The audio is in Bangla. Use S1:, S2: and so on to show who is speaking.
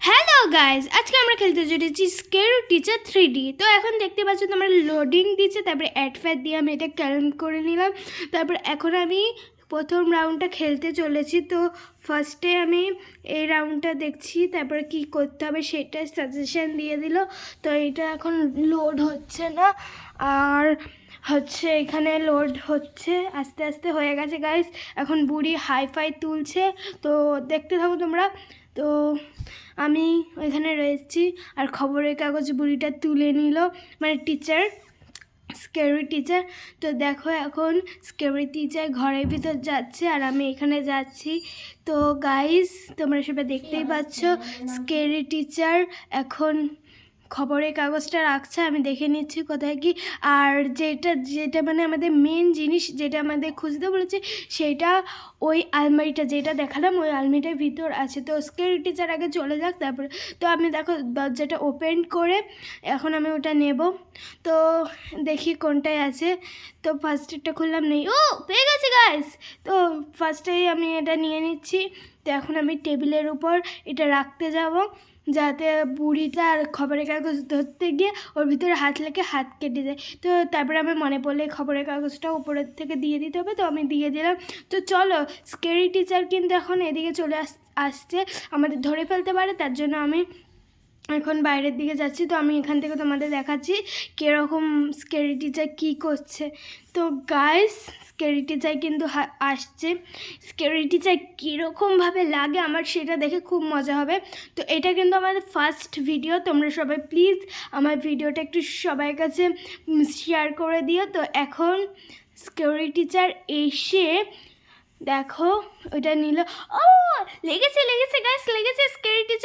S1: হ্যালো গাইজ, আজকে আমরা খেলতে চলেছি স্কেয়ার টিচার 3D। তো এখন দেখতে পাচ্ছ তোমরা লোডিং দিচ্ছে, তারপরে অ্যাড ফ্যাড দিয়ে আমি এটা ক্যালেম করে নিলাম। তারপর এখন আমি প্রথম রাউন্ডটা খেলতে চলেছি। তো ফার্স্টে আমি এই রাউন্ডটা দেখছি, তারপরে কি করতে হবে সেটা সাজেশন দিয়ে দিল। তো এটা এখন লোড হচ্ছে না, আর হচ্ছে এখানে লোড হচ্ছে, আস্তে আস্তে হয়ে গেছে গাইজ। এখন বুড়ি হাইফাই তুলছে, তো দেখতে থাকো তোমরা। তো আমি ওইখানে রয়েছি, আর খবরের কাগজ বুড়িটা তুলে নিল, মানে টিচার, স্কেরি টিচার। তো দেখো এখন স্কেরি টিচার ঘরের ভিতর যাচ্ছে আর আমি এখানে যাচ্ছি। তো গাইস তোমরা সবাই দেখতেই পাচ্ছ স্কেরি টিচার এখন খবরের কাগজটা রাখছে, আমি দেখে নিচ্ছি কোথায় কি। আর যেটা যেটা মানে আমাদের মেন জিনিস, যেটা আমাদের খুঁজতে বলেছে, সেটা ওই আলমারিটা যেটা দেখালাম, ওই আলমারিটার ভিতর আছে। তো স্কেরি টিচার আগে চলে যাক, তারপরে তো আমি দেখো দরজাটা ওপেন করে এখন আমি ওটা নেব। তো দেখি কোনটায় আছে। তো ফার্স্টেরটা খুললাম, নেই। ও পেয়ে গেছি গাইস। তো ফার্স্টেই আমি এটা নিয়ে নিচ্ছি। তো এখন আমি টেবিলের উপর এটা রাখতে যাব, যাতে বুড়িটা আর খবরের কাগজ ধরতে গিয়ে ওর ভিতরে হাত লেগে হাত কেটে যায়। তো তারপরে আমার মনে পড়লে খবরের কাগজটা উপরের থেকে দিয়ে দিতে হবে, তো আমি দিয়ে দিলাম। তো চলো, স্কেরি টিচার কিন্তু এখন এদিকে চলে আসছে, আমাদের ধরে ফেলতে পারে, তার জন্য আমি এখন বাইরের দিকে যাচ্ছি। তো আমি এখান থেকে তোমাদের দেখাচ্ছি কীরকম স্কেরি টিচার কী করছে। তো গাইস স্কেরি টিচার কিন্তু আসছে। স্কেরি টিচার কীরকমভাবে লাগে আমার সেটা দেখে খুব মজা হবে। তো এটা কিন্তু আমাদের ফার্স্ট ভিডিও, তোমরা সবাই প্লিজ আমার ভিডিওটা একটু সবার কাছে শেয়ার করে দিও। তো এখন স্কেরি টিচার এসে দেখো ওইটা নিল। ও লেগেছে লেগেছে গাইস, লেগেছে স্কেরি টিচার।